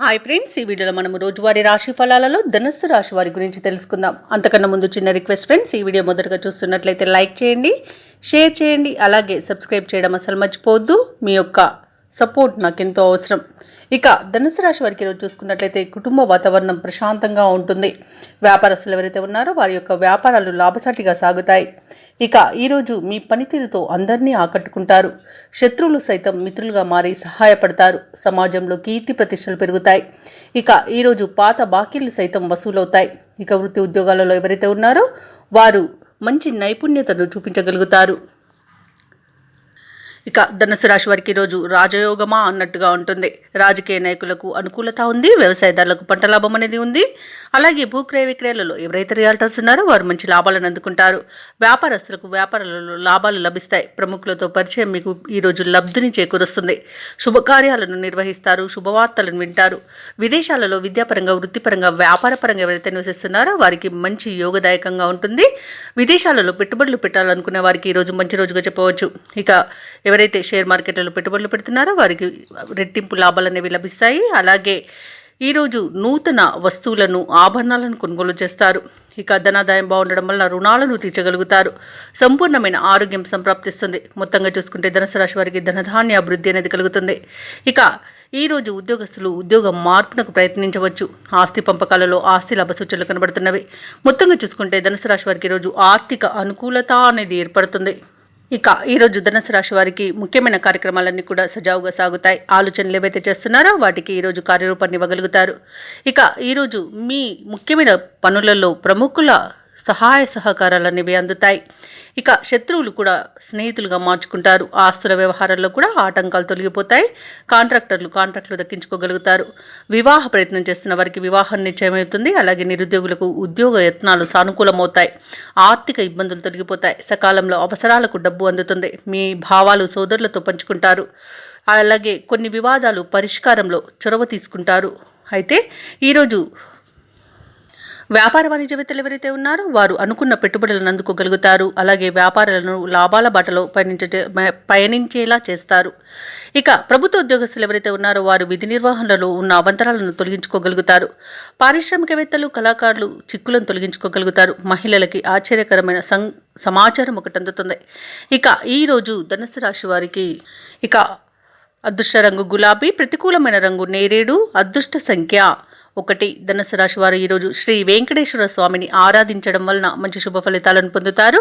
Hi friends, ఈ వీడియోలో మనం రోజువారీ రాశి ఫలాలలో ధనుస్సు రాశి వారి గురించి తెలుసుకుందాం. అంతకన్నా ముందు చిన్న రిక్వెస్ట్ ఫ్రెండ్స్, ఈ వీడియో మొదటగా చూస్తున్నట్లయితే లైక్ చేయండి, షేర్ చేయండి, అలాగే సబ్స్క్రైబ్ చేయడం అసలు మర్చిపోవద్దు. మీ యొక్క సపోర్ట్ నాకెంతో అవసరం. ఇక ధనుసు రాశి వారికి ఈరోజు చూసుకున్నట్లయితే కుటుంబ వాతావరణం ప్రశాంతంగా ఉంటుంది. వ్యాపారస్తులు ఎవరైతే ఉన్నారో వారి యొక్క వ్యాపారాలు లాభసాటిగా సాగుతాయి. ఇక ఈరోజు మీ పనితీరుతో అందరినీ ఆకట్టుకుంటారు. శత్రువులు సైతం మిత్రులుగా మారి సహాయపడతారు. సమాజంలో కీర్తి ప్రతిష్టలు పెరుగుతాయి. ఇక ఈరోజు పాత బాకీలు సైతం వసూలవుతాయి. ఇక వృత్తి ఉద్యోగాలలో ఎవరైతే ఉన్నారో వారు మంచి నైపుణ్యతను చూపించగలుగుతారు. ఇక ధనుసు రాశి వారికి ఈరోజు రాజయోగమా అన్నట్టుగా ఉంటుంది. రాజకీయ నాయకులకు అనుకూలత ఉంది. వ్యవసాయదారులకు పంట లాభం అనేది ఉంది. అలాగే భూక్రయ విక్రయాలలో ఎవరైతే రియాల్టర్స్ ఉన్నారో వారు మంచి లాభాలను అందుకుంటారు. వ్యాపారస్తులకు వ్యాపారాలలో లాభాలు లభిస్తాయి. ప్రముఖులతో పరిచయం మీకు ఈరోజు లబ్ధిని చేకూరుస్తుంది. శుభకార్యాలను నిర్వహిస్తారు. శుభవార్తలను వింటారు. విదేశాలలో విద్యాపరంగా, వృత్తిపరంగా, వ్యాపారపరంగా ఎవరైతే నివసిస్తున్నారో వారికి మంచి యోగదాయకంగా ఉంటుంది. విదేశాలలో పెట్టుబడులు పెట్టాలనుకునే వారికి ఈరోజు మంచి రోజుగా చెప్పవచ్చు. ఇక ఎవరైతే షేర్ మార్కెట్లలో పెట్టుబడులు పెడుతున్నారో వారికి రెట్టింపు లాభాలు అనేవి లభిస్తాయి. అలాగే ఈరోజు నూతన వస్తువులను, ఆభరణాలను కొనుగోలు చేస్తారు. ఇక ధనాదాయం బాగుండడం వల్ల రుణాలను తీర్చగలుగుతారు. సంపూర్ణమైన ఆరోగ్యం సంప్రాప్తిస్తుంది. మొత్తంగా చూసుకుంటే ధనుసు రాశి వారికి ధనధాన్య అభివృద్ధి అనేది కలుగుతుంది. ఇక ఈరోజు ఉద్యోగస్తులు ఉద్యోగ మార్పునకు ప్రయత్నించవచ్చు. ఆస్తి పంపకాలలో ఆస్తి లాభ సూచనలు కనబడుతున్నవి. మొత్తంగా చూసుకుంటే ధనుసు రాశి వారికి ఈరోజు ఆర్థిక అనుకూలత అనేది ఏర్పడుతుంది. ఇక ఈరోజు ధనుసు రాశి వారికి ముఖ్యమైన కార్యక్రమాలన్నీ కూడా సజావుగా సాగుతాయి. ఆలోచనలు ఏవైతే చేస్తున్నారో వాటికి ఈరోజు కార్యరూపాన్ని ఇవ్వగలుగుతారు. ఇక ఈరోజు మీ ముఖ్యమైన పనులలో ప్రముఖుల సహాయ సహకారాలు అనేవి అందుతాయి. ఇక శత్రువులు కూడా స్నేహితులుగా మార్చుకుంటారు. ఆస్తుల వ్యవహారాల్లో కూడా ఆటంకాలు తొలగిపోతాయి. కాంట్రాక్టులు దక్కించుకోగలుగుతారు. వివాహ ప్రయత్నం చేస్తున్న వారికి వివాహం నిశ్చయమవుతుంది. అలాగే నిరుద్యోగులకు ఉద్యోగ యత్నాలు సానుకూలమవుతాయి. ఆర్థిక ఇబ్బందులు తొలగిపోతాయి. సకాలంలో అవసరాలకు డబ్బు అందుతుంది. మీ భావాలు సోదరులతో పంచుకుంటారు. అలాగే కొన్ని వివాదాలు పరిష్కారంలో చొరవ తీసుకుంటారు. అయితే ఈరోజు వ్యాపార వాణిజ్యవేత్తలు ఎవరైతే ఉన్నారో వారు అనుకున్న పెట్టుబడులను అందుకోగలుగుతారు. అలాగే వ్యాపారాలను లాభాల బాటలో పయనించేలా చేస్తారు. ఇక ప్రభుత్వ ఉద్యోగస్తులు ఎవరైతే ఉన్నారో వారు విధి నిర్వహణలో ఉన్న అవంతరాలను తొలగించుకోగలుగుతారు. పారిశ్రామికవేత్తలు, కళాకారులు చిక్కులను తొలగించుకోగలుగుతారు. మహిళలకి ఆశ్చర్యకరమైన సమాచారం ఒకటి అందుతుంది. ఇక ఈరోజు ధనుసు రాశి వారికి ఇక అదృష్ట రంగు గులాబీ, ప్రతికూలమైన రంగు నేరేడు, అదృష్ట సంఖ్య 1. ధనుసు రాశి వారు ఈరోజు శ్రీ వెంకటేశ్వర స్వామిని ఆరాధించడం వలన మంచి శుభ ఫలితాలను పొందుతారు.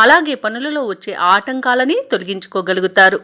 అలాగే పనులలో వచ్చే ఆటంకాలని తొలగించుకోగలుగుతారు.